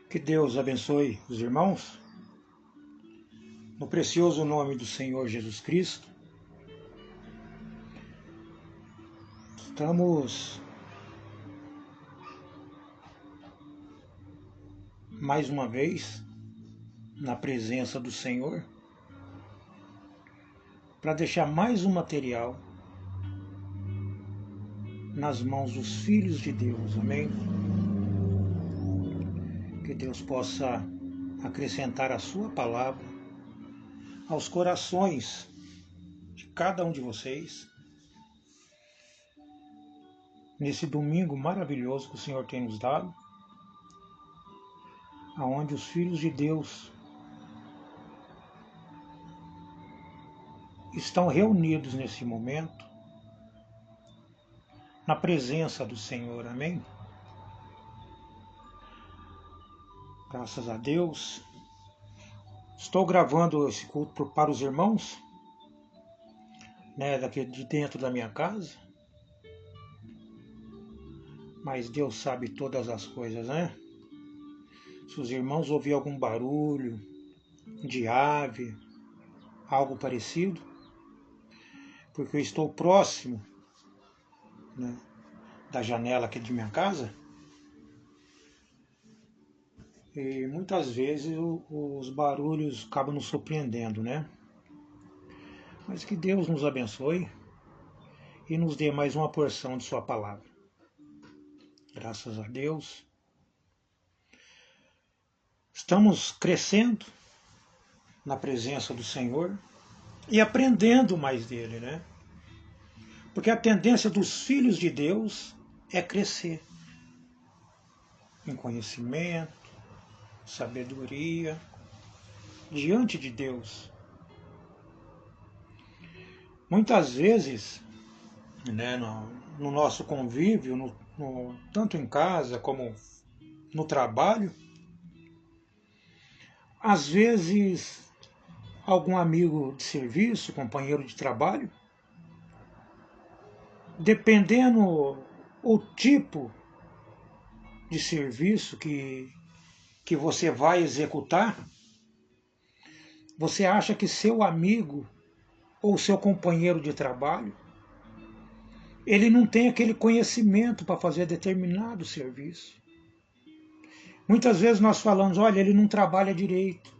Que Deus abençoe os irmãos, no precioso nome do Senhor Jesus Cristo. Estamos mais uma vez na presença do Senhor para deixar mais um material nas mãos dos filhos de Deus, amém? Que Deus possa acrescentar a sua palavra aos corações de cada um de vocês, nesse domingo maravilhoso que o Senhor tem nos dado, aonde os filhos de Deus estão reunidos nesse momento, na presença do Senhor, amém? Graças a Deus. Estou gravando esse culto para os irmãos, daqui de dentro da minha casa, mas Deus sabe todas as coisas, né? Se os irmãos ouvirem algum barulho de ave, algo parecido, porque eu estou próximo, da janela aqui de minha casa, e muitas vezes os barulhos acabam nos surpreendendo, né? Mas que Deus nos abençoe e nos dê mais uma porção de sua palavra. Graças a Deus. Estamos crescendo na presença do Senhor e aprendendo mais dele, né? Porque a tendência dos filhos de Deus é crescer em conhecimento, sabedoria, diante de Deus. Muitas vezes, no nosso convívio, tanto em casa como no trabalho, às vezes algum amigo de serviço, companheiro de trabalho, dependendo o tipo de serviço que você vai executar, você acha que seu amigo ou seu companheiro de trabalho, ele não tem aquele conhecimento para fazer determinado serviço. Muitas vezes nós falamos, olha, ele não trabalha direito,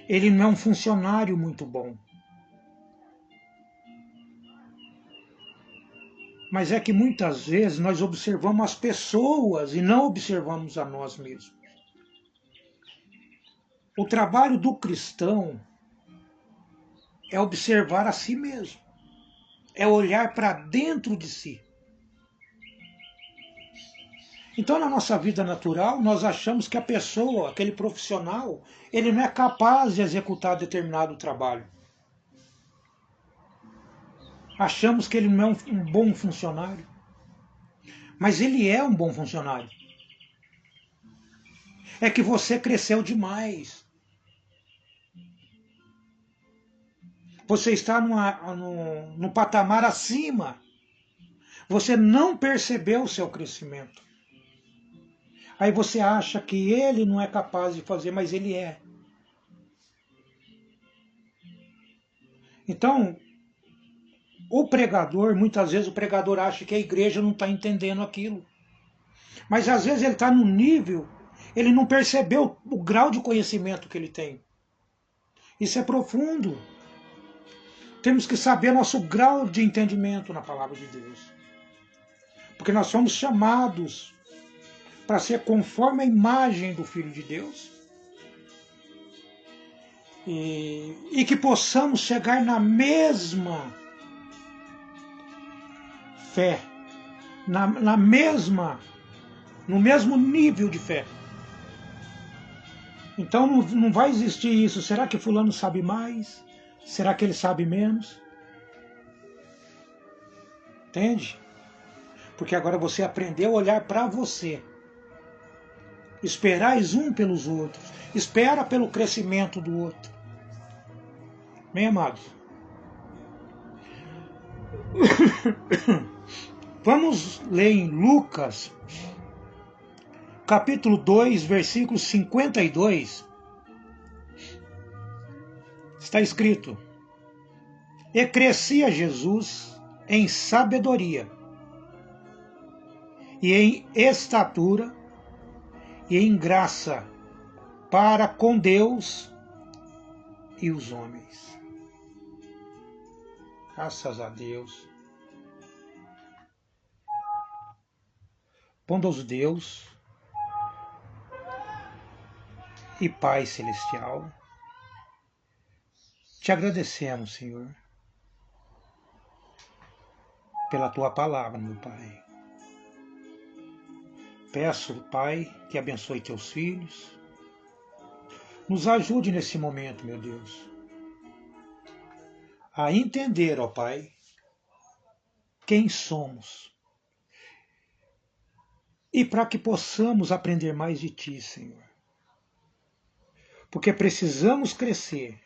ele não é um funcionário muito bom. Mas é que muitas vezes nós observamos as pessoas e não observamos a nós mesmos. O trabalho do cristão é observar a si mesmo, é olhar para dentro de si. Então, na nossa vida natural, nós achamos que a pessoa, aquele profissional, ele não é capaz de executar determinado trabalho. Achamos que ele não é um bom funcionário. Mas ele é um bom funcionário. É que você cresceu demais. Você está no patamar acima. Você não percebeu o seu crescimento. Aí você acha que ele não é capaz de fazer, mas ele é. Então, o pregador, muitas vezes o pregador acha que a igreja não está entendendo aquilo. Mas às vezes ele está num nível, ele não percebeu o grau de conhecimento que ele tem. Isso é profundo. Temos que saber nosso grau de entendimento na palavra de Deus. Porque nós somos chamados para ser conforme a imagem do Filho de Deus. E que possamos chegar na mesma fé, no mesmo nível de fé. Então não vai existir isso. Será que fulano sabe mais? Será que ele sabe menos? Entende? Porque agora você aprendeu a olhar para você. Esperais um pelos outros. Espera pelo crescimento do outro. Bem, amados? Vamos ler em Lucas, capítulo 2, versículo 52, está escrito: E crescia Jesus em sabedoria, e em estatura, e em graça para com Deus e os homens. Graças a Deus. Bondoso Deus e Pai Celestial, te agradecemos, Senhor, pela Tua palavra, meu Pai. Peço, Pai, que abençoe Teus filhos. Nos ajude nesse momento, meu Deus, a entender, ó Pai, quem somos. E para que possamos aprender mais de Ti, Senhor. Porque precisamos crescer,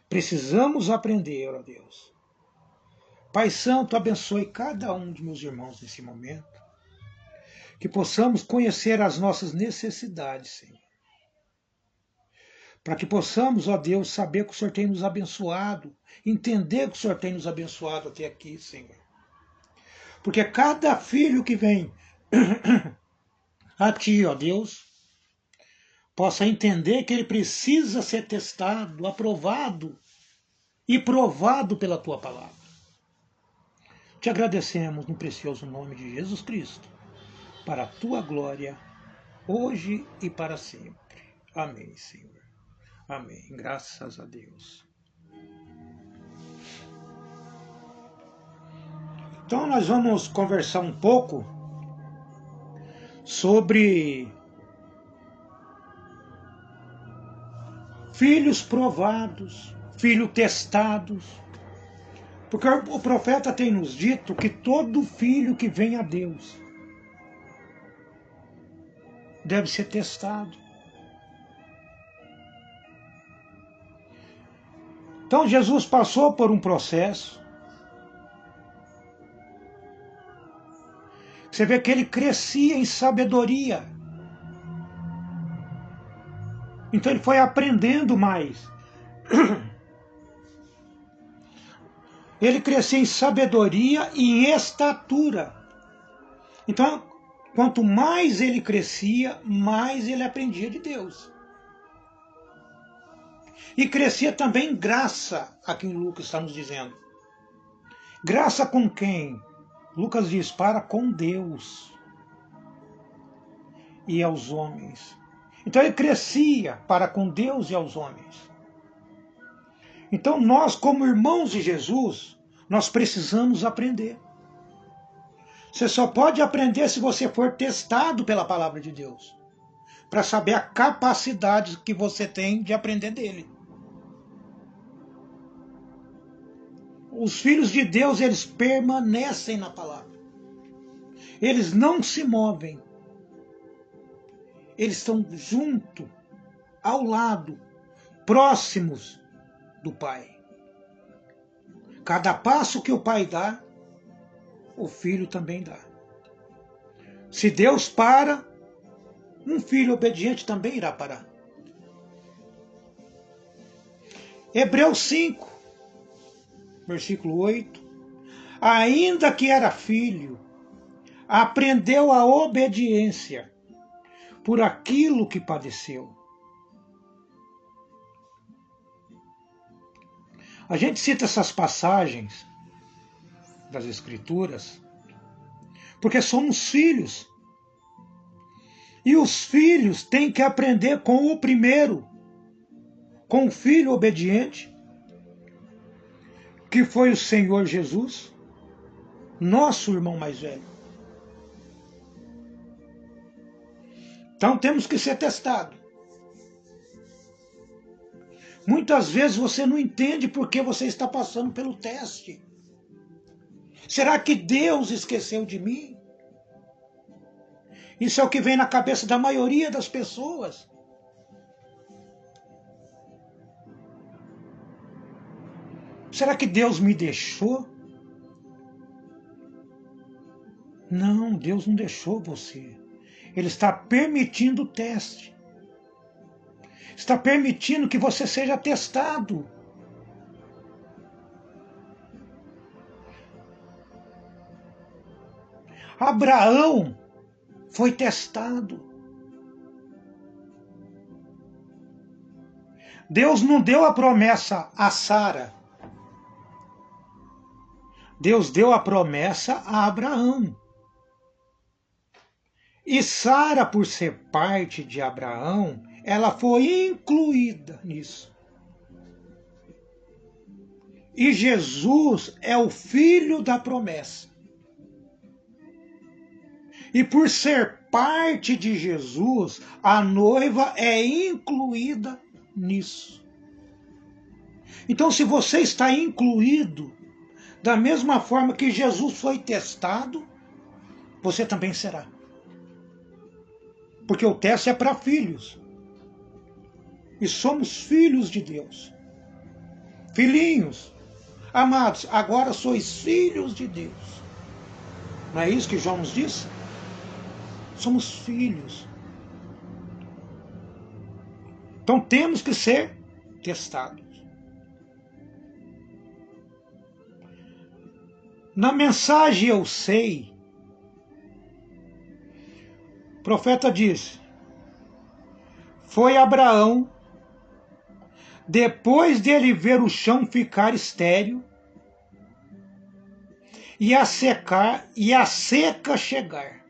precisamos aprender, ó Deus. Pai Santo, abençoe cada um de meus irmãos nesse momento. Que possamos conhecer as nossas necessidades, Senhor. Para que possamos, ó Deus, saber que o Senhor tem nos abençoado, entender que o Senhor tem nos abençoado até aqui, Senhor. Porque cada filho que vem a Ti, ó Deus, possa entender que ele precisa ser testado, aprovado e provado pela Tua palavra. Te agradecemos no precioso nome de Jesus Cristo, para a Tua glória, hoje e para sempre. Amém, Senhor. Amém. Graças a Deus. Então nós vamos conversar um pouco sobre filhos provados, filhos testados. Porque o profeta tem nos dito que todo filho que vem a Deus deve ser testado. Então Jesus passou por um processo. Você vê que ele crescia em sabedoria. Então ele foi aprendendo mais. Ele crescia em sabedoria e em estatura. Então, quanto mais ele crescia, mais ele aprendia de Deus. E crescia também em graça, aqui em Lucas está nos dizendo. Graça com quem? Lucas diz, para com Deus e aos homens. Então ele crescia para com Deus e aos homens. Então nós, como irmãos de Jesus, nós precisamos aprender. Você só pode aprender se você for testado pela palavra de Deus, para saber a capacidade que você tem de aprender dele. Os filhos de Deus, eles permanecem na palavra. Eles não se movem. Eles estão junto, ao lado, próximos do Pai. Cada passo que o Pai dá, o filho também dá. Se Deus para, um filho obediente também irá parar. Hebreus 5, versículo 8. Ainda que era filho, aprendeu a obediência por aquilo que padeceu. A gente cita essas passagens das Escrituras porque somos filhos. E os filhos têm que aprender com o primeiro, com o filho obediente, que foi o Senhor Jesus, nosso irmão mais velho. Então temos que ser testados. Muitas vezes você não entende por que você está passando pelo teste. Será que Deus esqueceu de mim? Isso é o que vem na cabeça da maioria das pessoas. Será que Deus me deixou? Não, Deus não deixou você. Ele está permitindo o teste. Está permitindo que você seja testado. Abraão foi testado. Deus não deu a promessa a Sara. Deus deu a promessa a Abraão. E Sara, por ser parte de Abraão, ela foi incluída nisso. E Jesus é o filho da promessa. E por ser parte de Jesus, a noiva é incluída nisso. Então, se você está incluído, da mesma forma que Jesus foi testado, você também será. Porque o teste é para filhos. E somos filhos de Deus. Filhinhos, amados, agora sois filhos de Deus. Não é isso que João nos diz? Somos filhos. Então temos que ser testados. Na mensagem eu sei, o profeta diz, foi Abraão, depois dele ver o chão ficar estéril, e a seca chegar.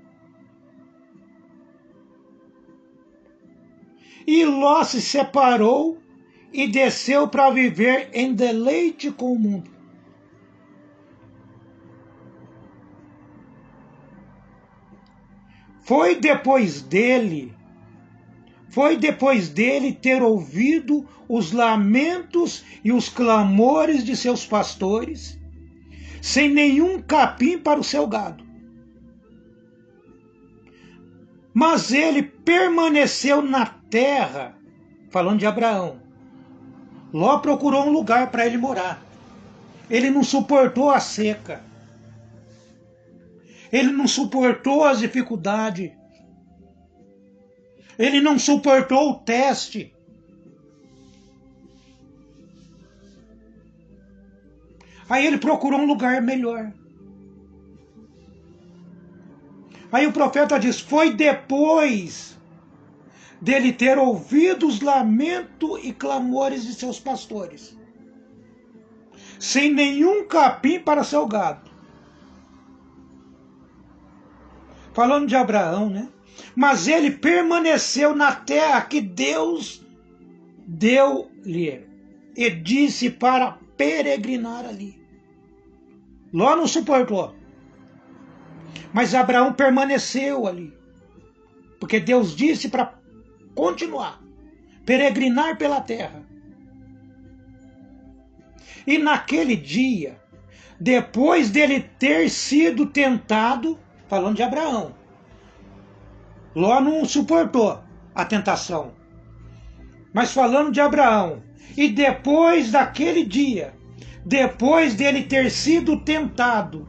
E Ló se separou e desceu para viver em deleite com o mundo. Foi depois dele ter ouvido os lamentos e os clamores de seus pastores, sem nenhum capim para o seu gado. Mas ele permaneceu na terra, falando de Abraão. Ló procurou um lugar para ele morar. Ele não suportou a seca. Ele não suportou as dificuldades. Ele não suportou o teste. Aí ele procurou um lugar melhor. Aí o profeta diz, foi depois dele ter ouvido os lamentos e clamores de seus pastores, sem nenhum capim para seu gado. Falando de Abraão, né? Mas ele permaneceu na terra que Deus deu-lhe e disse para peregrinar ali. Ló não suportou. Mas Abraão permaneceu ali. Porque Deus disse para continuar, peregrinar pela terra. E naquele dia, depois dele ter sido tentado, falando de Abraão, Ló não suportou a tentação. Mas falando de Abraão, e depois daquele dia, depois dele ter sido tentado,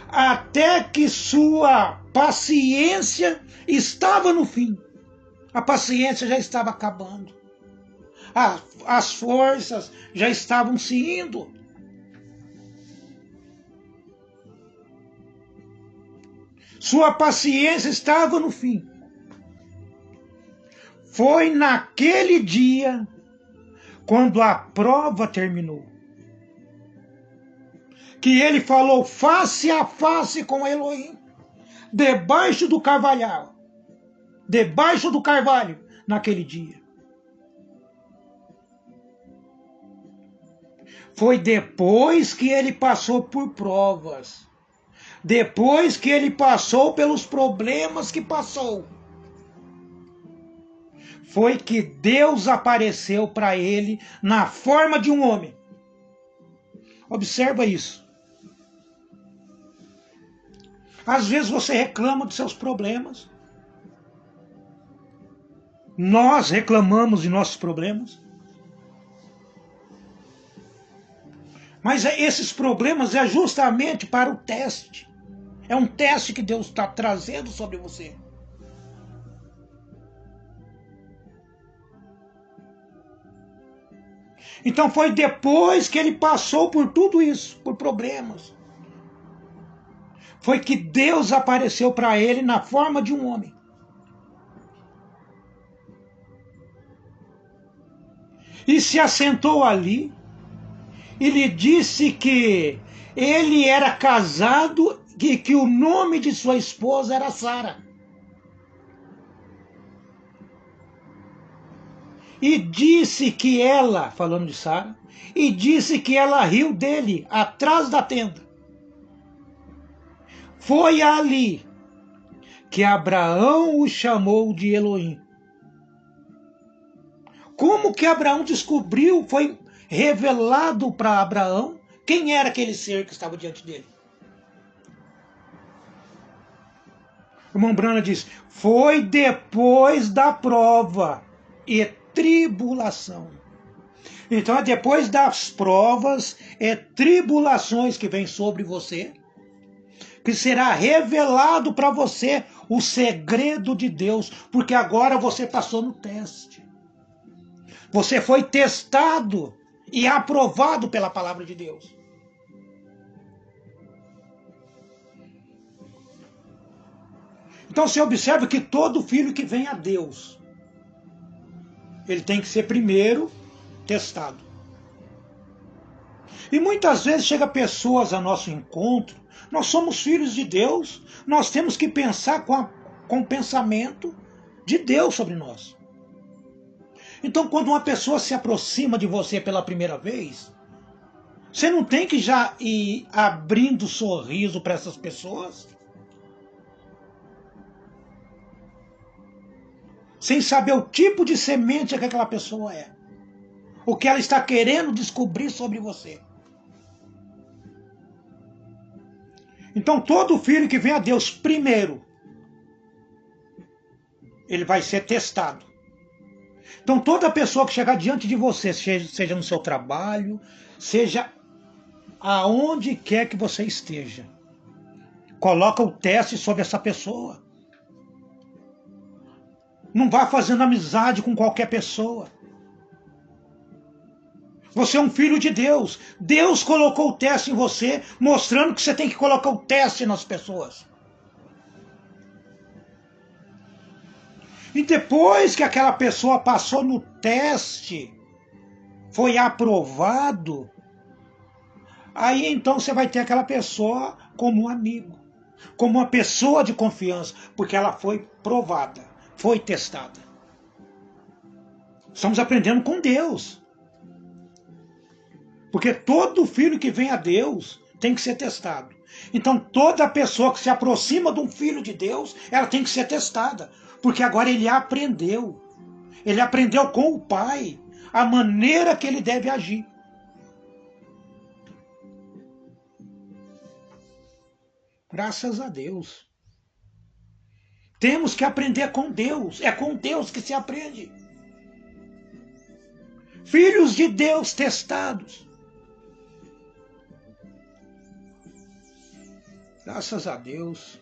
até que sua paciência estava no fim. A paciência já estava acabando. As forças já estavam se indo. Sua paciência estava no fim. Foi naquele dia, quando a prova terminou, que ele falou face a face com Elohim, debaixo do carvalho, naquele dia. Foi depois que ele passou por provas, depois que ele passou pelos problemas que passou, foi que Deus apareceu para ele na forma de um homem. Observa isso. Às vezes você reclama dos seus problemas. Nós reclamamos de nossos problemas. Mas esses problemas é justamente para o teste. É um teste que Deus está trazendo sobre você. Então foi depois que ele passou por tudo isso, por problemas. Foi que Deus apareceu para ele na forma de um homem. E se assentou ali e lhe disse que ele era casado e que o nome de sua esposa era Sara. E disse que ela, falando de Sara, e disse que ela riu dele atrás da tenda. Foi ali que Abraão o chamou de Elohim. Como que Abraão descobriu, foi revelado para Abraão quem era aquele ser que estava diante dele? O irmão Brana diz, foi depois da prova e tribulação. Então é depois das provas e tribulações que vêm sobre você, que será revelado para você o segredo de Deus, porque agora você passou no teste. Você foi testado e aprovado pela palavra de Deus. Então você observa que todo filho que vem a Deus, ele tem que ser primeiro testado. E muitas vezes chega pessoas a nosso encontro, nós somos filhos de Deus, nós temos que pensar com o pensamento de Deus sobre nós. Então quando uma pessoa se aproxima de você pela primeira vez, você não tem que já ir abrindo sorriso para essas pessoas, sem saber o tipo de semente que aquela pessoa é, o que ela está querendo descobrir sobre você. Então todo filho que vem a Deus primeiro, ele vai ser testado. Então toda pessoa que chegar diante de você, seja no seu trabalho, seja aonde quer que você esteja, coloca o teste sobre essa pessoa. Não vá fazendo amizade com qualquer pessoa. Você é um filho de Deus. Deus colocou o teste em você, mostrando que você tem que colocar o teste nas pessoas. E depois que aquela pessoa passou no teste, foi aprovado, aí então você vai ter aquela pessoa como um amigo, como uma pessoa de confiança, porque ela foi provada, foi testada. Estamos aprendendo com Deus. Porque todo filho que vem a Deus tem que ser testado. Então toda pessoa que se aproxima de um filho de Deus, ela tem que ser testada. Porque agora ele aprendeu. Ele aprendeu com o Pai a maneira que ele deve agir. Graças a Deus. Temos que aprender com Deus. É com Deus que se aprende. Filhos de Deus testados. Graças a Deus.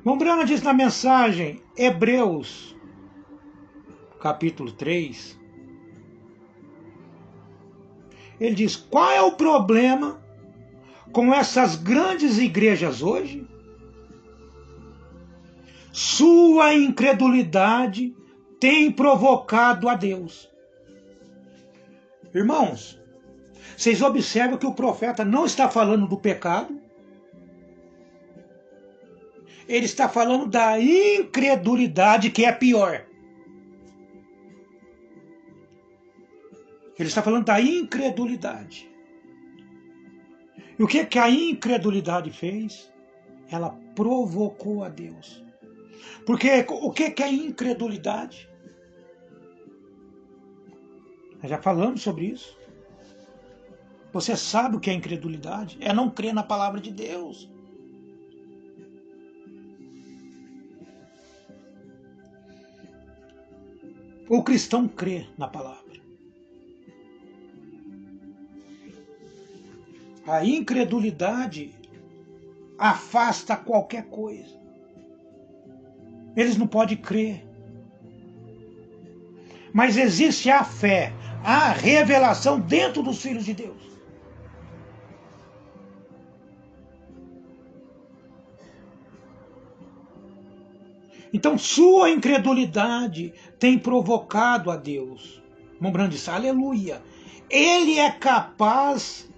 Mombrana diz na mensagem, Hebreus, capítulo 3, ele diz, qual é o problema com essas grandes igrejas hoje? Sua incredulidade tem provocado a Deus. Irmãos, vocês observam que o profeta não está falando do pecado, ele está falando da incredulidade, que é pior. Ele está falando da incredulidade. E o que a incredulidade fez? Ela provocou a Deus. Porque o que é incredulidade? Nós já falamos sobre isso. Você sabe o que é incredulidade? É não crer na palavra de Deus. O cristão crê na palavra. A incredulidade afasta qualquer coisa. Eles não podem crer. Mas existe a fé, a revelação dentro dos filhos de Deus. Então sua incredulidade tem provocado a Deus. Mombrando disse, aleluia. Ele é capaz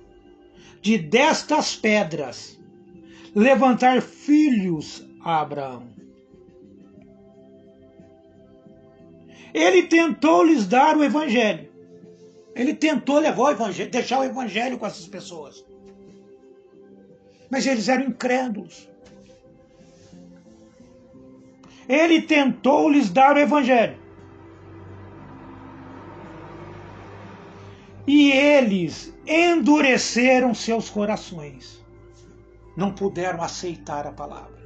de destas pedras levantar filhos a Abraão. Ele tentou lhes dar o evangelho. Ele tentou levar o evangelho, deixar o evangelho com essas pessoas. Mas eles eram incrédulos. Ele tentou lhes dar o evangelho. E eles endureceram seus corações. Não puderam aceitar a palavra.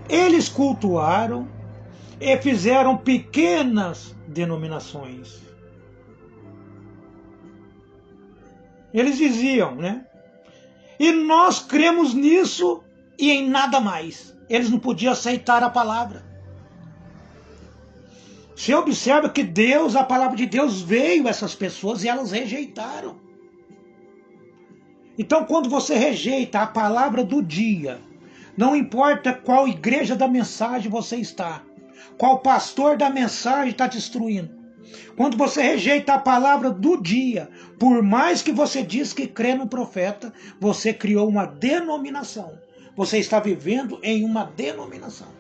Eles cultuaram e fizeram pequenas denominações. Eles diziam, né? E nós cremos nisso e em nada mais. Eles não podiam aceitar a palavra. Você observa que Deus, a palavra de Deus veio a essas pessoas e elas rejeitaram. Então, quando você rejeita a palavra do dia, não importa qual igreja da mensagem você está, qual pastor da mensagem está destruindo. Quando você rejeita a palavra do dia, por mais que você diz que crê no profeta, você criou uma denominação. Você está vivendo em uma denominação.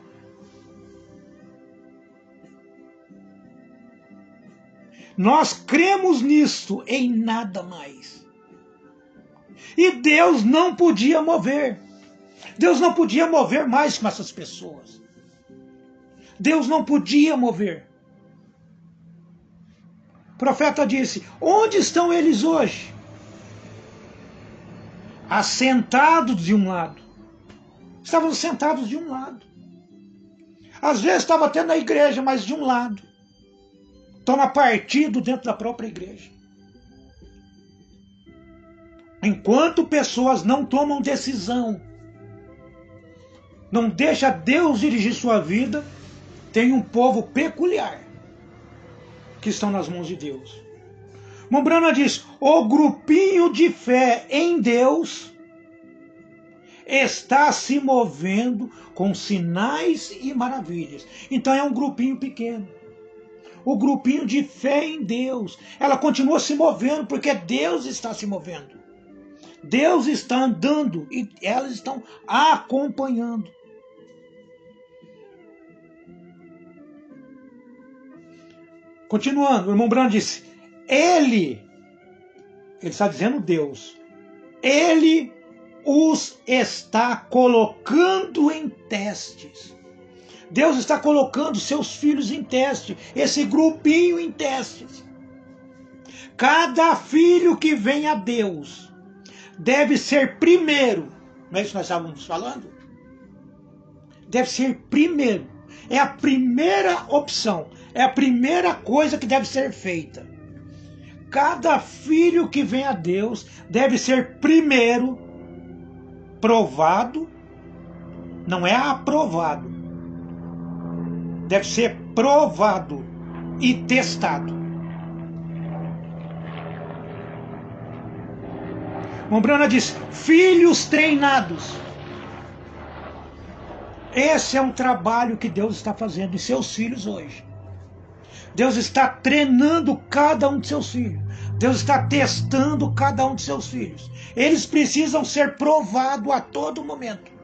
Nós cremos nisso, em nada mais. E Deus não podia mover. Deus não podia mover mais com essas pessoas. Deus não podia mover. O profeta disse, onde estão eles hoje? Assentados de um lado. Estavam sentados de um lado. Às vezes estava até na igreja, mas de um lado. Toma partido dentro da própria igreja. Enquanto pessoas não tomam decisão, não deixa Deus dirigir sua vida, tem um povo peculiar que estão nas mãos de Deus. Mombrana diz, o grupinho de fé em Deus está se movendo com sinais e maravilhas. Então é um grupinho pequeno. O grupinho de fé em Deus, ela continua se movendo porque Deus está se movendo. Deus está andando e elas estão acompanhando. Continuando, o irmão Brando disse, ele está dizendo Deus, ele os está colocando em testes. Deus está colocando seus filhos em teste, esse grupinho em testes. Cada filho que vem a Deus deve ser primeiro, não é isso que nós estávamos falando? Deve ser primeiro, é a primeira opção, é a primeira coisa que deve ser feita. Cada filho que vem a Deus deve ser primeiro provado, não é aprovado. Deve ser provado e testado. Mombrana diz, filhos treinados. Esse é um trabalho que Deus está fazendo em seus filhos hoje. Deus está treinando cada um de seus filhos. Deus está testando cada um de seus filhos. Eles precisam ser provados a todo momento.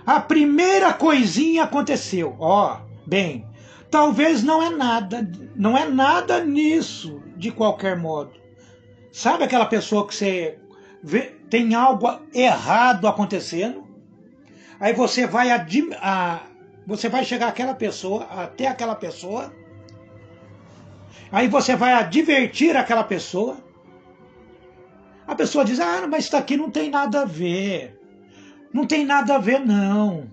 A primeira coisinha aconteceu. Bem, talvez não é nada nisso de qualquer modo. Sabe aquela pessoa que você vê, tem algo errado acontecendo? Aí você vai chegar até aquela pessoa. Aí você vai advertir aquela pessoa. A pessoa diz, ah, mas isso aqui não tem nada a ver. Não tem nada a ver, não.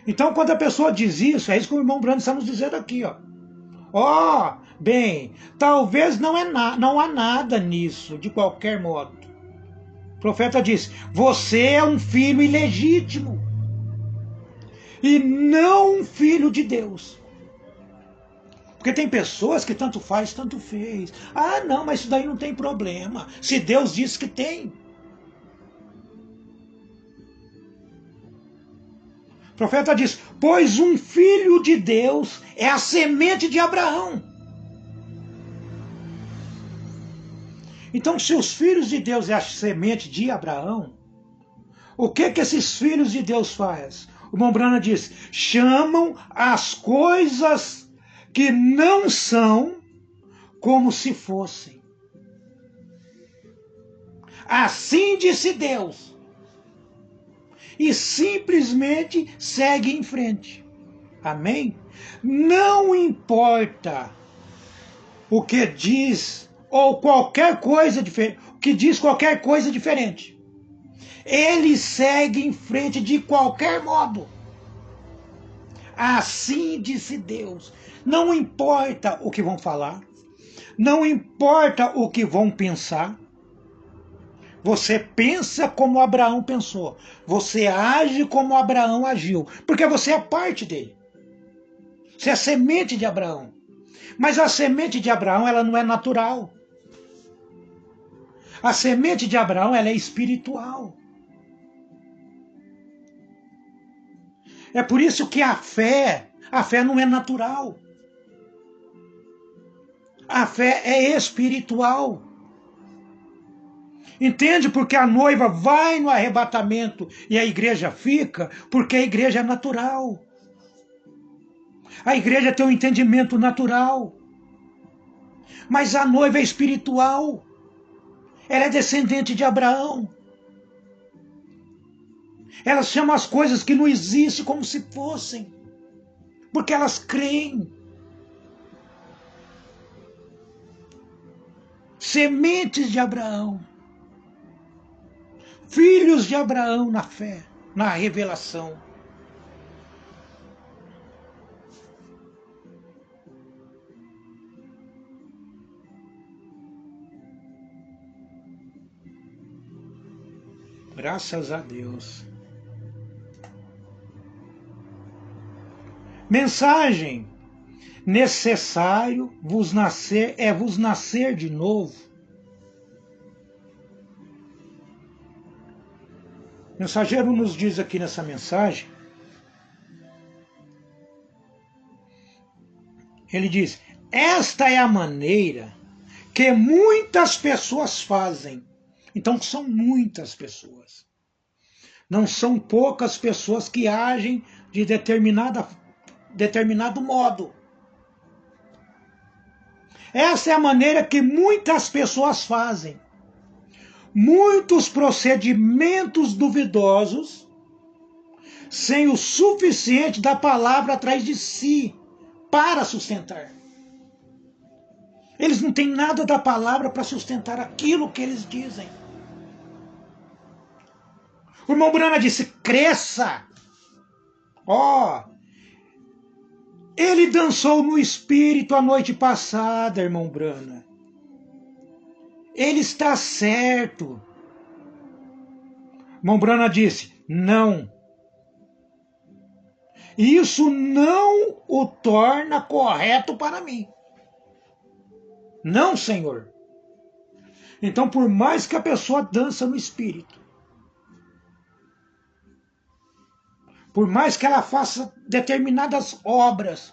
Então, quando a pessoa diz isso, é isso que o irmão Brando está nos dizendo aqui, ó. Ó, bem, talvez não há nada nisso, de qualquer modo. O profeta diz, você é um filho ilegítimo. E não um filho de Deus. Porque tem pessoas que tanto faz, tanto fez. Ah, não, mas isso daí não tem problema. Se Deus diz que tem. O profeta diz, pois um filho de Deus é a semente de Abraão. Então, se os filhos de Deus é a semente de Abraão, o que esses filhos de Deus fazem? O irmão Brana diz, chamam as coisas que não são como se fossem. Assim disse Deus. E simplesmente segue em frente. Amém? Não importa o que diz ou qualquer coisa diferente, o que diz qualquer coisa diferente. Ele segue em frente de qualquer modo. Assim disse Deus. Não importa o que vão falar, não importa o que vão pensar. Você pensa como Abraão pensou. Você age como Abraão agiu. Porque você é parte dele. Você é semente de Abraão. Mas a semente de Abraão, ela não é natural. A semente de Abraão, ela é espiritual. É por isso que a fé não é natural. A fé é espiritual. Entende? Porque a noiva vai no arrebatamento e a igreja fica, porque a igreja é natural. A igreja tem um entendimento natural. Mas a noiva é espiritual. Ela é descendente de Abraão. Elas chamam as coisas que não existem como se fossem. Porque elas creem. Sementes de Abraão. Filhos de Abraão na fé, na revelação. Graças a Deus. Mensagem: necessário vos nascer de novo. O mensageiro nos diz aqui nessa mensagem, ele diz, esta é a maneira que muitas pessoas fazem. Então são muitas pessoas. Não são poucas pessoas que agem de determinado modo. Essa é a maneira que muitas pessoas fazem. Muitos procedimentos duvidosos, sem o suficiente da palavra atrás de si, para sustentar. Eles não têm nada da palavra para sustentar aquilo que eles dizem. O irmão Brana disse, cresça. Ó, ele dançou no espírito a noite passada, irmão Brana. Ele está certo. Irmão Brana disse, não. Isso não o torna correto para mim. Não, Senhor. Então, por mais que a pessoa dança no espírito, por mais que ela faça determinadas obras,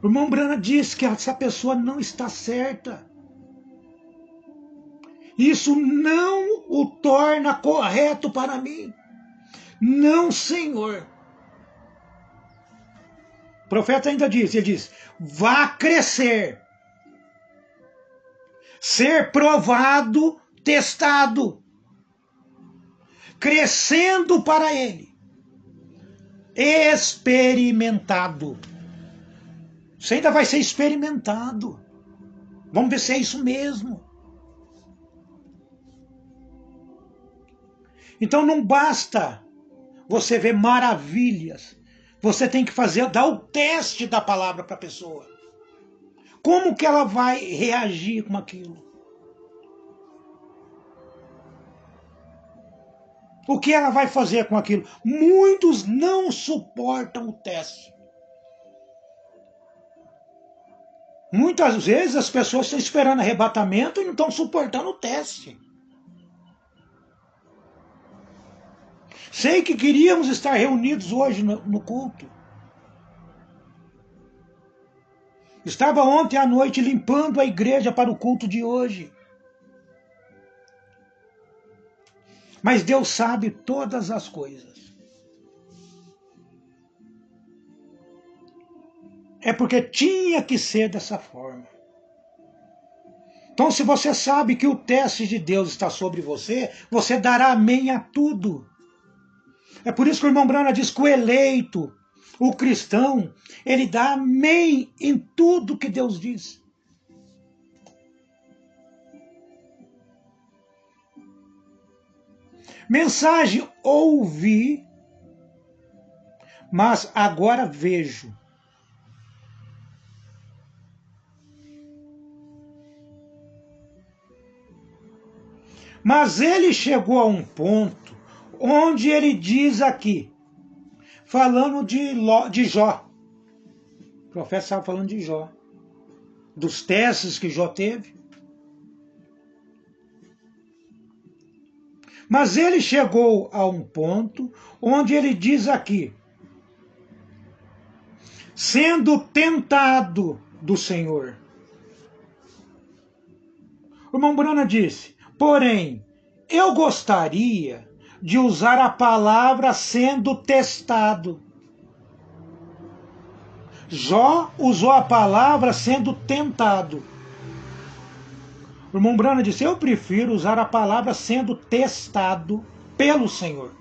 o irmão Brana diz que essa pessoa não está certa. Isso não o torna correto para mim. Não, Senhor. O profeta ainda diz, ele diz, vá crescer, ser provado, testado, crescendo para ele, experimentado. Isso ainda vai ser experimentado. Vamos ver se é isso mesmo. Então não basta você ver maravilhas. Você tem que dar o teste da palavra para a pessoa. Como que ela vai reagir com aquilo? O que ela vai fazer com aquilo? Muitos não suportam o teste. Muitas vezes as pessoas estão esperando arrebatamento e não estão suportando o teste. Sei que queríamos estar reunidos hoje no culto. Estava ontem à noite limpando a igreja para o culto de hoje. Mas Deus sabe todas as coisas. É porque tinha que ser dessa forma. Então, se você sabe que o teste de Deus está sobre você, você dará amém a tudo. É por isso que o irmão Brana diz que o eleito, o cristão, ele dá amém em tudo que Deus diz. Mensagem ouvi, mas agora vejo. Mas ele chegou a um ponto onde ele diz aqui, falando de Jó. O profeta estava falando de Jó. Dos testes que Jó teve. Mas ele chegou a um ponto onde ele diz aqui, sendo tentado do Senhor. O irmão Brana disse, porém, eu gostaria de usar a palavra sendo testado. Jó usou a palavra sendo tentado. O irmão Brana disse, eu prefiro usar a palavra sendo testado pelo Senhor.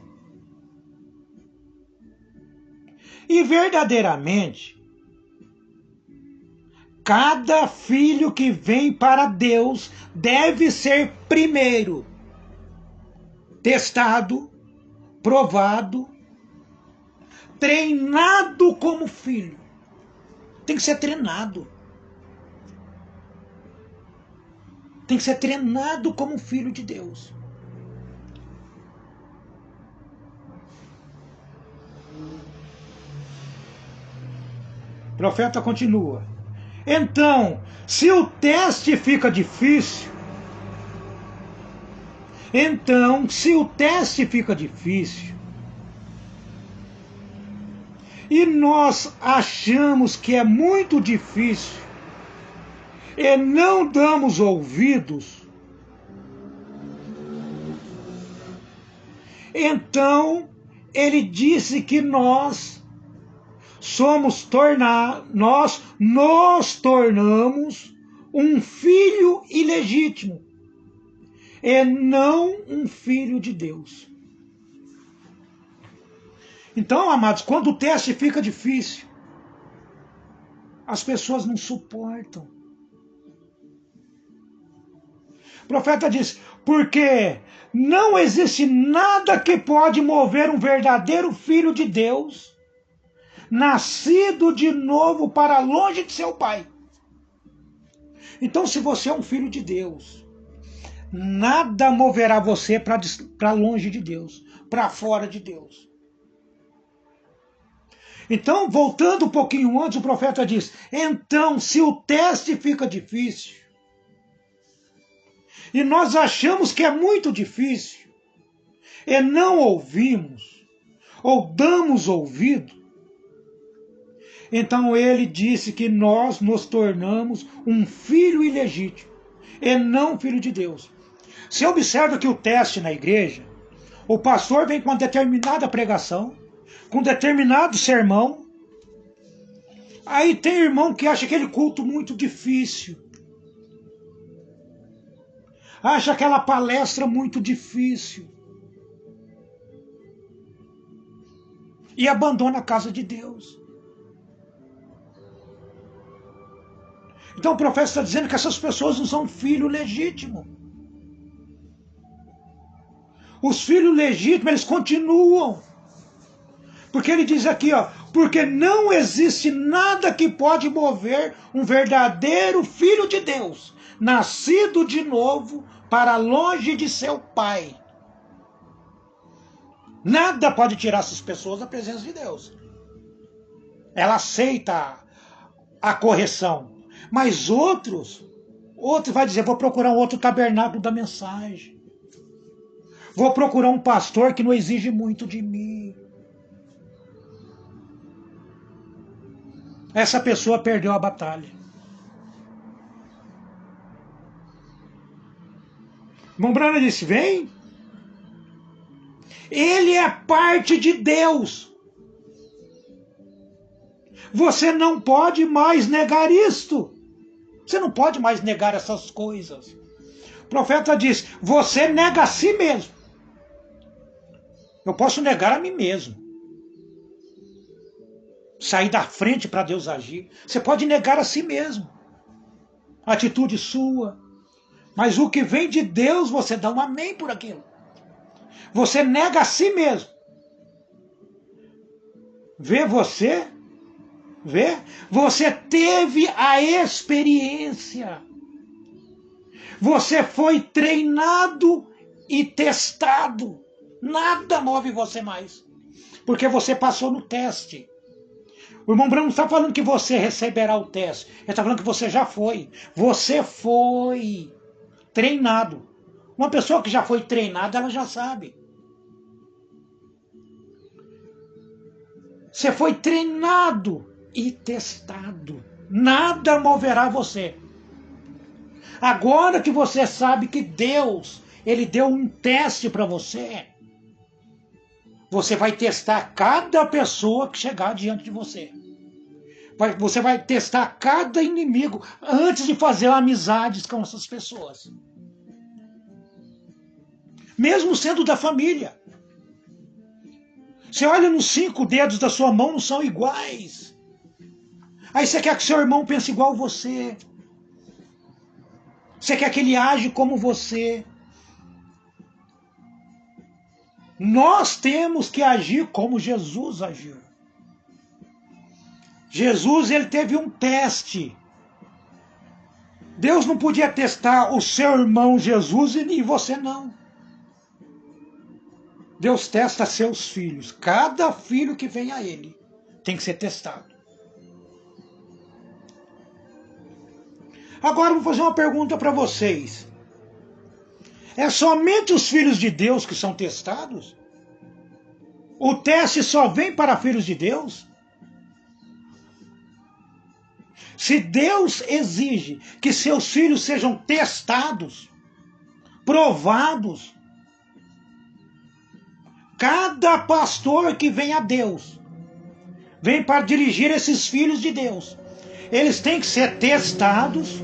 E verdadeiramente, cada filho que vem para Deus deve ser primeiro testado, provado, treinado como filho. Tem que ser treinado. Tem que ser treinado como filho de Deus. O profeta continua. Então, se o teste fica difícil, e nós achamos que é muito difícil, e não damos ouvidos, então ele disse que nós nos tornamos um filho ilegítimo e não um filho de Deus. Então, amados, quando o teste fica difícil, as pessoas não suportam. O profeta diz, porque não existe nada que pode mover um verdadeiro filho de Deus, nascido de novo para longe de seu pai. Então, se você é um filho de Deus, nada moverá você para longe de Deus, para fora de Deus. Então, voltando um pouquinho antes, o profeta diz, então, se o teste fica difícil, e nós achamos que é muito difícil, e não ouvimos, ou damos ouvido, então ele disse que nós nos tornamos um filho ilegítimo, e não filho de Deus. Você observa que o teste na igreja, o pastor vem com determinada pregação, com determinado sermão, aí tem irmão que acha aquele culto muito difícil, acha aquela palestra muito difícil, e abandona a casa de Deus. Então o profeta está dizendo que essas pessoas não são filho legítimo. Os filhos legítimos, eles continuam. Porque ele diz aqui, ó, porque não existe nada que pode mover um verdadeiro filho de Deus, nascido de novo, para longe de seu pai. Nada pode tirar essas pessoas da presença de Deus. Ela aceita a correção. Mas outros vai dizer, vou procurar um outro tabernáculo da mensagem. Vou procurar um pastor que não exige muito de mim. Essa pessoa perdeu a batalha. Irmão Branham disse, vem. Ele é parte de Deus. Você não pode mais negar isto. Você não pode mais negar essas coisas. O profeta diz, você nega a si mesmo. Eu posso negar a mim mesmo. Sair da frente para Deus agir. Você pode negar a si mesmo. Atitude sua. Mas o que vem de Deus, você dá um amém por aquilo. Você nega a si mesmo. Vê você? Vê? Você teve a experiência. Você foi treinado e testado. Nada move você mais. Porque você passou no teste. O irmão Branham não está falando que você receberá o teste. Ele está falando que você já foi. Você foi treinado. Uma pessoa que já foi treinada, ela já sabe. Você foi treinado e testado. Nada moverá você. Agora que você sabe que Deus, Ele deu um teste para você, você vai testar cada pessoa que chegar diante de você. Você vai testar cada inimigo antes de fazer amizades com essas pessoas. Mesmo sendo da família. Você olha nos 5 dedos da sua mão, não são iguais. Aí você quer que seu irmão pense igual você. Você quer que ele age como você. Nós temos que agir como Jesus agiu. Jesus, ele teve um teste. Deus não podia testar o seu irmão Jesus e você não. Deus testa seus filhos. Cada filho que vem a ele tem que ser testado. Agora eu vou fazer uma pergunta para vocês. É somente os filhos de Deus que são testados? O teste só vem para filhos de Deus? Se Deus exige que seus filhos sejam testados, provados, cada pastor que vem a Deus, vem para dirigir esses filhos de Deus. Eles têm que ser testados,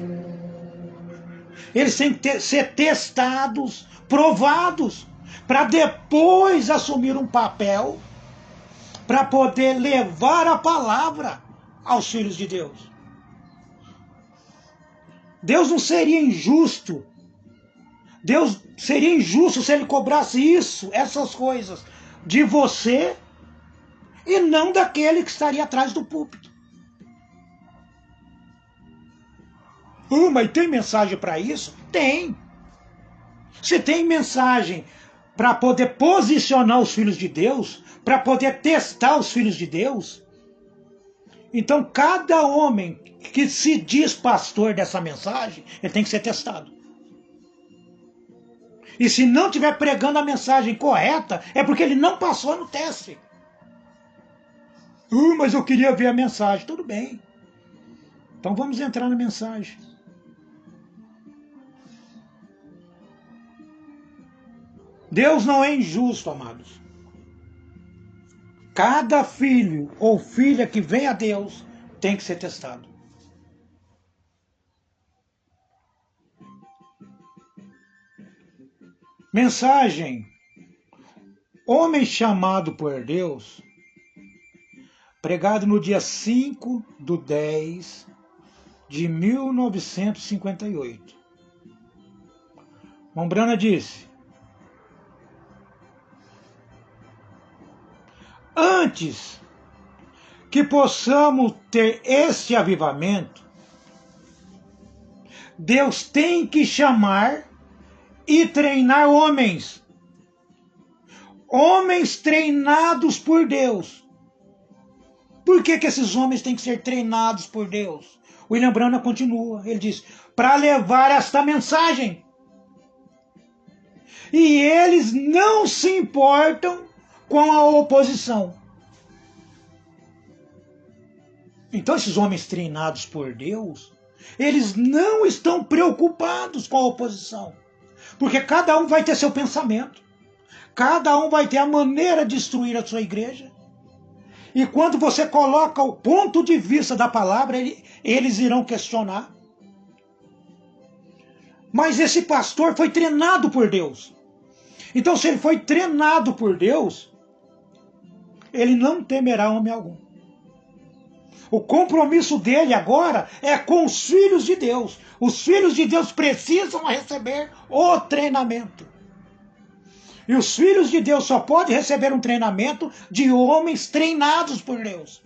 eles têm que ser testados, provados, para depois assumir um papel, para poder levar a palavra aos filhos de Deus. Deus não seria injusto. Deus seria injusto se ele cobrasse isso, essas coisas, de você e não daquele que estaria atrás do púlpito. Mas tem mensagem para isso? Tem. Se tem mensagem para poder posicionar os filhos de Deus, para poder testar os filhos de Deus, então cada homem que se diz pastor dessa mensagem, ele tem que ser testado. E se não estiver pregando a mensagem correta, é porque ele não passou no teste. Mas eu queria ver a mensagem. Tudo bem. Então vamos entrar na mensagem. Deus não é injusto, amados. Cada filho ou filha que vem a Deus tem que ser testado. Mensagem. Homem chamado por Deus, pregado no dia 5/10 de 1958. Mombrana disse: antes que possamos ter esse avivamento, Deus tem que chamar e treinar homens. Homens treinados por Deus. Por que esses homens têm que ser treinados por Deus? William Branham continua, ele diz, para levar esta mensagem. E eles não se importam com a oposição. Então esses homens treinados por Deus, eles não estão preocupados com a oposição. Porque cada um vai ter seu pensamento. Cada um vai ter a maneira de destruir a sua igreja. E quando você coloca o ponto de vista da palavra, eles irão questionar. Mas esse pastor foi treinado por Deus. Então, se ele foi treinado por Deus, ele não temerá homem algum. O compromisso dele agora é com os filhos de Deus. Os filhos de Deus precisam receber o treinamento. E os filhos de Deus só podem receber um treinamento de homens treinados por Deus.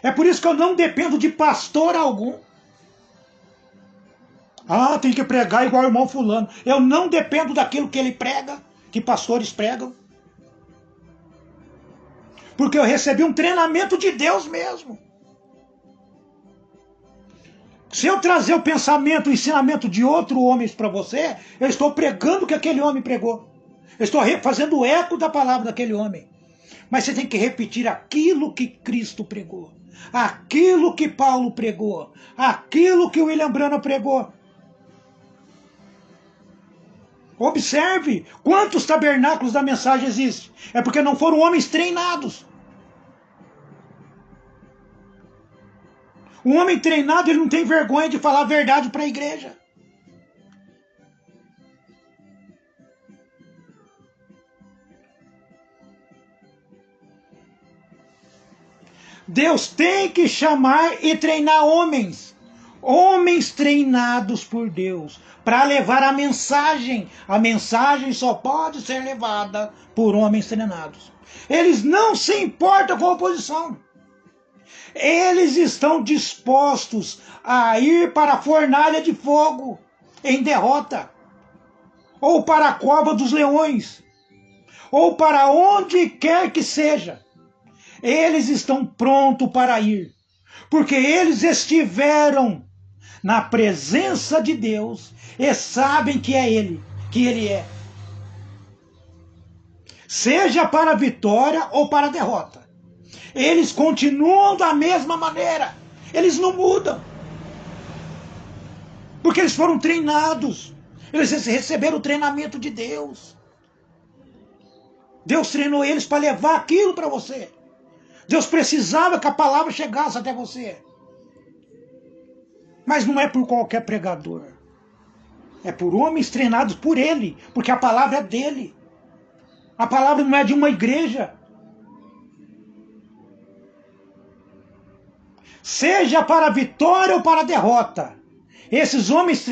É por isso que eu não dependo de pastor algum. Ah, tem que pregar igual o irmão fulano. Eu não dependo daquilo que ele prega, que pastores pregam. Porque eu recebi um treinamento de Deus mesmo. Se eu trazer o pensamento, o ensinamento de outro homem para você, eu estou pregando o que aquele homem pregou. Eu estou fazendo eco da palavra daquele homem. Mas você tem que repetir aquilo que Cristo pregou. Aquilo que Paulo pregou. Aquilo que William Branham pregou. Observe quantos tabernáculos da mensagem existem. É porque não foram homens treinados. Um homem treinado, ele não tem vergonha de falar a verdade para a igreja. Deus tem que chamar e treinar homens. Homens treinados por Deus. Para levar a mensagem. A mensagem só pode ser levada por homens treinados. Eles não se importam com a oposição. Eles estão dispostos a ir para a fornalha de fogo em derrota. Ou para a cova dos leões. Ou para onde quer que seja. Eles estão prontos para ir. Porque eles estiveram na presença de Deus e sabem que é Ele, que Ele é. Seja para a vitória ou para a derrota. Eles continuam da mesma maneira. Eles não mudam. Porque eles foram treinados. Eles receberam o treinamento de Deus. Deus treinou eles para levar aquilo para você. Deus precisava que a palavra chegasse até você. Mas não é por qualquer pregador. É por homens treinados por Ele. Porque a palavra é dele. A palavra não é de uma igreja. Seja para a vitória ou para a derrota. Esses homens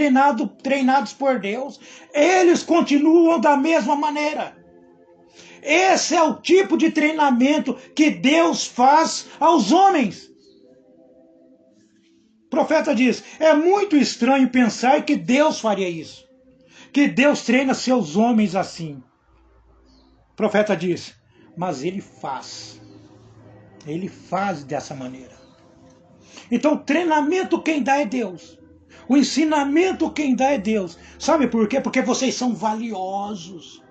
treinados por Deus, eles continuam da mesma maneira. Esse é o tipo de treinamento que Deus faz aos homens. O profeta diz, é muito estranho pensar que Deus faria isso. Que Deus treina seus homens assim. O profeta diz, mas Ele faz. Ele faz dessa maneira. Então o treinamento quem dá é Deus. O ensinamento quem dá é Deus. Sabe por quê? Porque vocês são valiosos.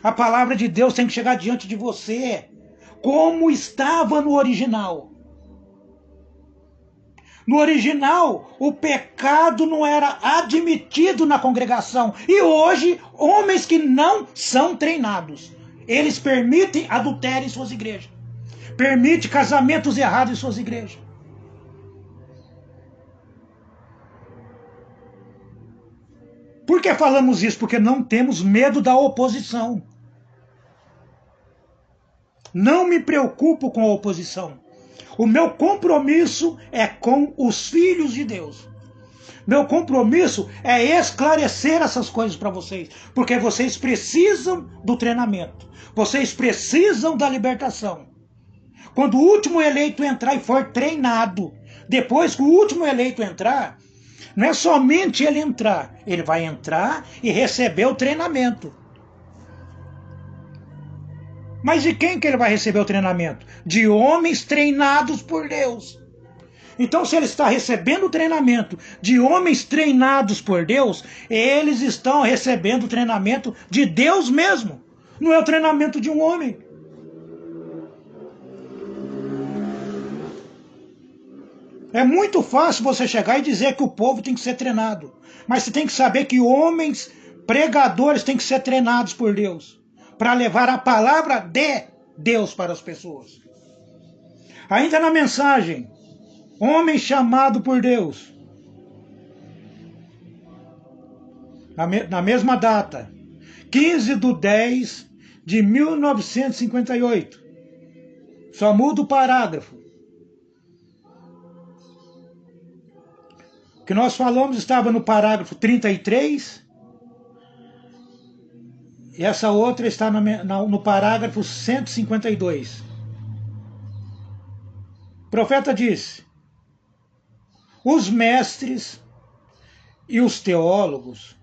A palavra de Deus tem que chegar diante de você como estava no original. No original, o pecado não era admitido na congregação. E hoje, homens que não são treinados, eles permitem adultério em suas igrejas. Permitem casamentos errados em suas igrejas. Por que falamos isso? Porque não temos medo da oposição. Não me preocupo com a oposição. O meu compromisso é com os filhos de Deus. Meu compromisso é esclarecer essas coisas para vocês, porque vocês precisam do treinamento. Vocês precisam da libertação. Quando o último eleito entrar e for treinado, depois que o último eleito entrar, não é somente ele vai entrar e receber o treinamento. Mas de quem que ele vai receber o treinamento? De homens treinados por Deus. Então, se ele está recebendo o treinamento de homens treinados por Deus, eles estão recebendo o treinamento de Deus mesmo. Não é o treinamento de um homem. É muito fácil você chegar e dizer que o povo tem que ser treinado. Mas você tem que saber que homens pregadores têm que ser treinados por Deus, para levar a palavra de Deus para as pessoas. Ainda na mensagem, homem chamado por Deus. Na mesma data, 15/10/1958. Só muda o parágrafo. O que nós falamos estava no parágrafo 33. E essa outra está no parágrafo 152. O profeta disse: os mestres e os teólogos,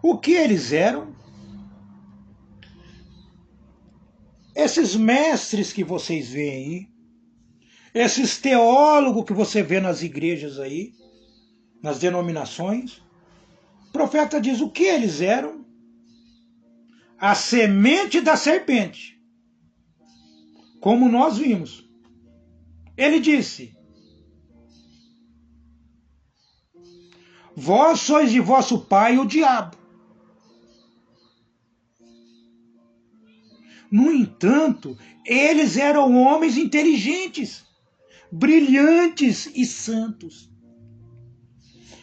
o que eles eram? Esses mestres que vocês veem aí, esses teólogos que você vê nas igrejas aí, nas denominações, o profeta diz o que eles eram? A semente da serpente, como nós vimos. Ele disse: vós sois de vosso pai o diabo. No entanto, eles eram homens inteligentes, brilhantes e santos.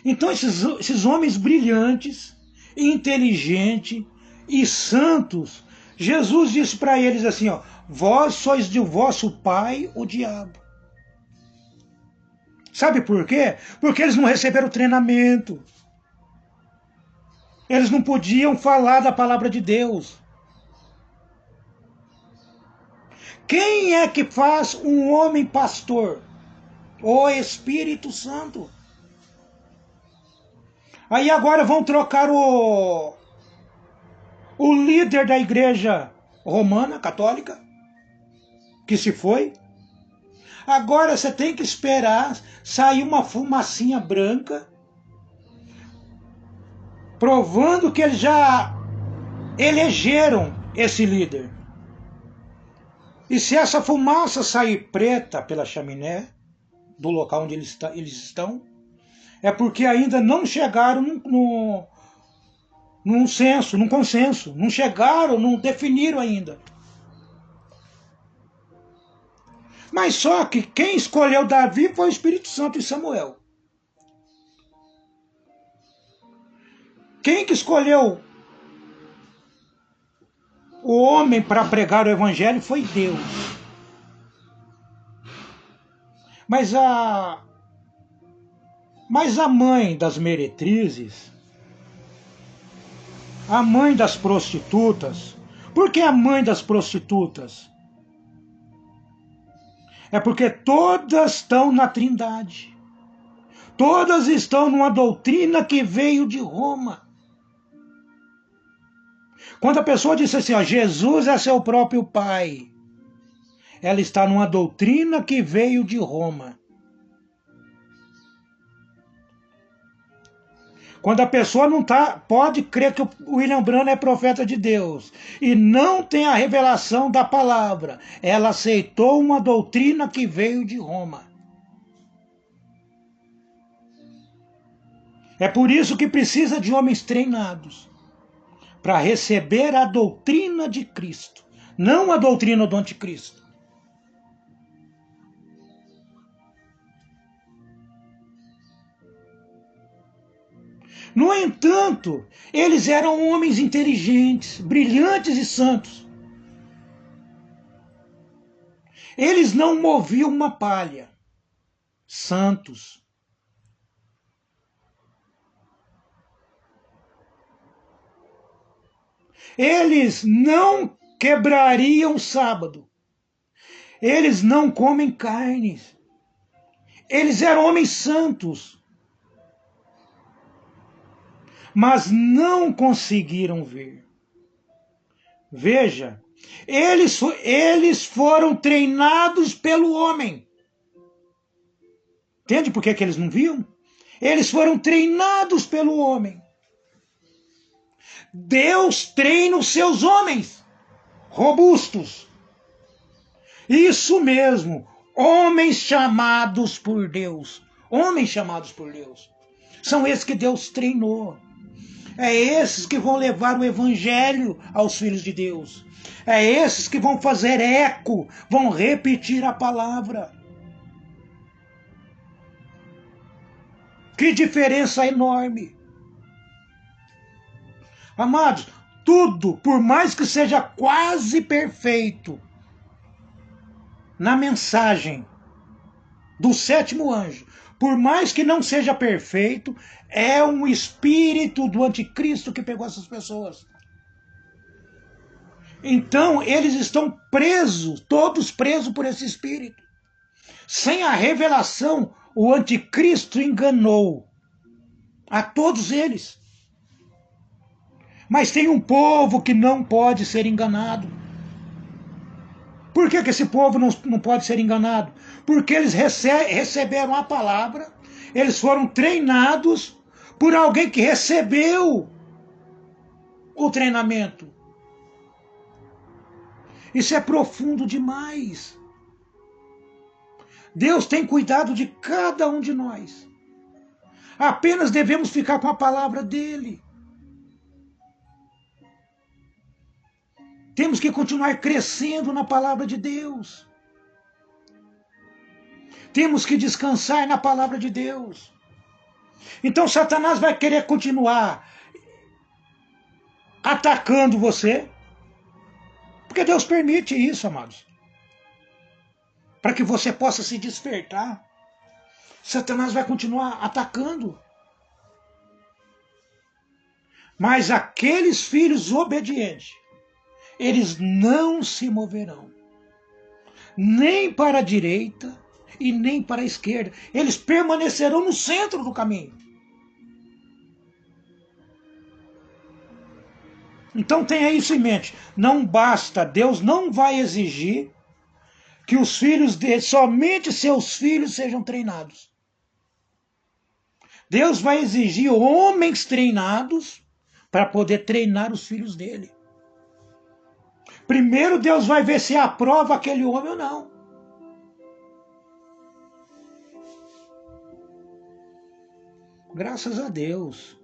Então esses homens brilhantes, inteligentes e santos, Jesus disse para eles assim, ó: vós sois de vosso pai o diabo. Sabe por quê? Porque eles não receberam treinamento. Eles não podiam falar da palavra de Deus. Quem é que faz um homem pastor? O Espírito Santo. Aí agora vão trocar o líder da igreja romana, católica, que se foi. Agora você tem que esperar sair uma fumacinha branca, provando que eles já elegeram esse líder. E se essa fumaça sair preta pela chaminé do local onde eles estão, é porque ainda não chegaram num consenso, não chegaram, não definiram ainda. Mas só que quem escolheu Davi foi o Espírito Santo e Samuel. Quem que escolheu o homem para pregar o evangelho foi Deus. Mas a mãe das meretrizes, a mãe das prostitutas, por que a mãe das prostitutas? É porque todas estão na Trindade. Todas estão numa doutrina que veio de Roma. Quando a pessoa diz assim, ó, Jesus é seu próprio Pai, ela está numa doutrina que veio de Roma. Quando a pessoa não pode crer que o William Branham é profeta de Deus e não tem a revelação da palavra, ela aceitou uma doutrina que veio de Roma. É por isso que precisa de homens treinados para receber a doutrina de Cristo, não a doutrina do anticristo. No entanto, eles eram homens inteligentes, brilhantes e santos. Eles não moviam uma palha. Santos. Eles não quebrariam o sábado. Eles não comem carnes. Eles eram homens santos. Mas não conseguiram ver. Veja, eles foram treinados pelo homem. Entende por que eles não viam? Eles foram treinados pelo homem. Deus treina os seus homens robustos. Isso mesmo, homens chamados por Deus. Homens chamados por Deus. São esses que Deus treinou. É esses que vão levar o evangelho aos filhos de Deus. É esses que vão fazer eco, vão repetir a palavra. Que diferença enorme. Amados, tudo, por mais que seja quase perfeito, na mensagem do sétimo anjo, por mais que não seja perfeito, é um espírito do anticristo que pegou essas pessoas. Então, eles estão presos, todos presos por esse espírito. Sem a revelação, o anticristo enganou a todos eles. Mas tem um povo que não pode ser enganado. Por que esse povo não pode ser enganado? Porque eles receberam a palavra, eles foram treinados por alguém que recebeu o treinamento. Isso é profundo demais. Deus tem cuidado de cada um de nós. Apenas devemos ficar com a palavra dele. Temos que continuar crescendo na palavra de Deus. Temos que descansar na palavra de Deus. Então Satanás vai querer continuar atacando você, porque Deus permite isso, amados. Para que você possa se despertar. Satanás vai continuar atacando. Mas aqueles filhos obedientes, eles não se moverão, nem para a direita e nem para a esquerda. Eles permanecerão no centro do caminho. Então tenha isso em mente. Não basta, Deus não vai exigir que os filhos dele, somente seus filhos, sejam treinados. Deus vai exigir homens treinados para poder treinar os filhos dele. Primeiro Deus vai ver se aprova aquele homem ou não. Graças a Deus.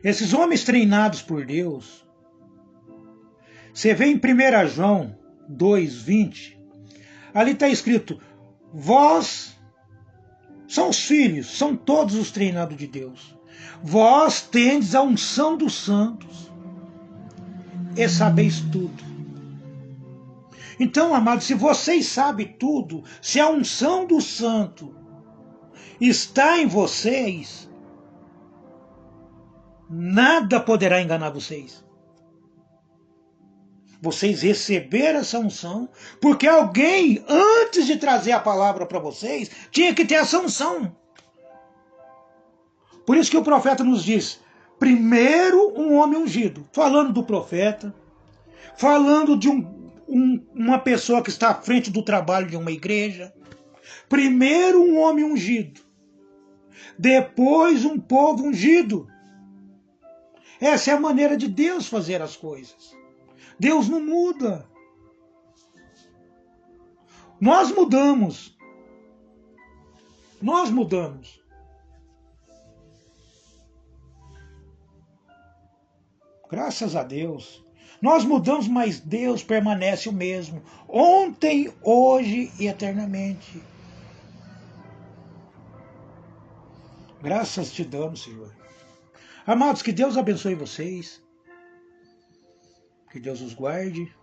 Esses homens treinados por Deus, você vê em 1 João 2,20, ali está escrito, vós são os filhos, são todos os treinados de Deus. Vós tendes a unção dos santos e sabeis tudo. Então, amados, se vocês sabem tudo, se a unção do santo está em vocês, nada poderá enganar vocês. Vocês receberam essa unção, porque alguém, antes de trazer a palavra para vocês, tinha que ter essa unção. Por isso que o profeta nos diz, primeiro um homem ungido, falando do profeta, falando de uma pessoa que está à frente do trabalho de uma igreja. Primeiro um homem ungido, depois um povo ungido. Essa é a maneira de Deus fazer as coisas. Deus não muda. Nós mudamos. Nós mudamos. Graças a Deus. Nós mudamos, mas Deus permanece o mesmo. Ontem, hoje e eternamente. Graças te damos, Senhor. Amados, que Deus abençoe vocês. Que Deus os guarde.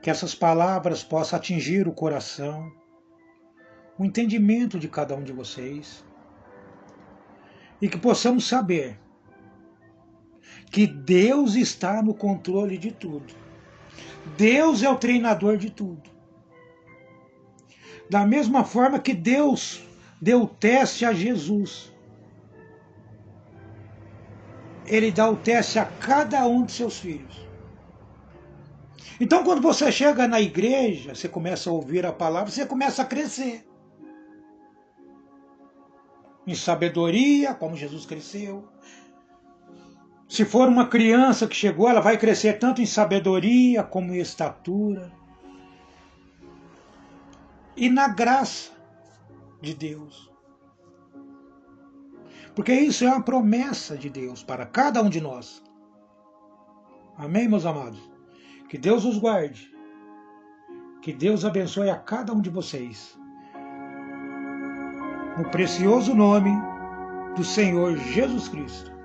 Que essas palavras possam atingir o coração, o entendimento de cada um de vocês. E que possamos saber que Deus está no controle de tudo. Deus é o treinador de tudo. Da mesma forma que Deus deu o teste a Jesus, Ele dá o teste a cada um de seus filhos. Então, quando você chega na igreja, você começa a ouvir a palavra, você começa a crescer. Em sabedoria, como Jesus cresceu. Se for uma criança que chegou, ela vai crescer tanto em sabedoria como em estatura. E na graça de Deus. Porque isso é uma promessa de Deus para cada um de nós. Amém, meus amados? Que Deus os guarde. Que Deus abençoe a cada um de vocês. No precioso nome do Senhor Jesus Cristo.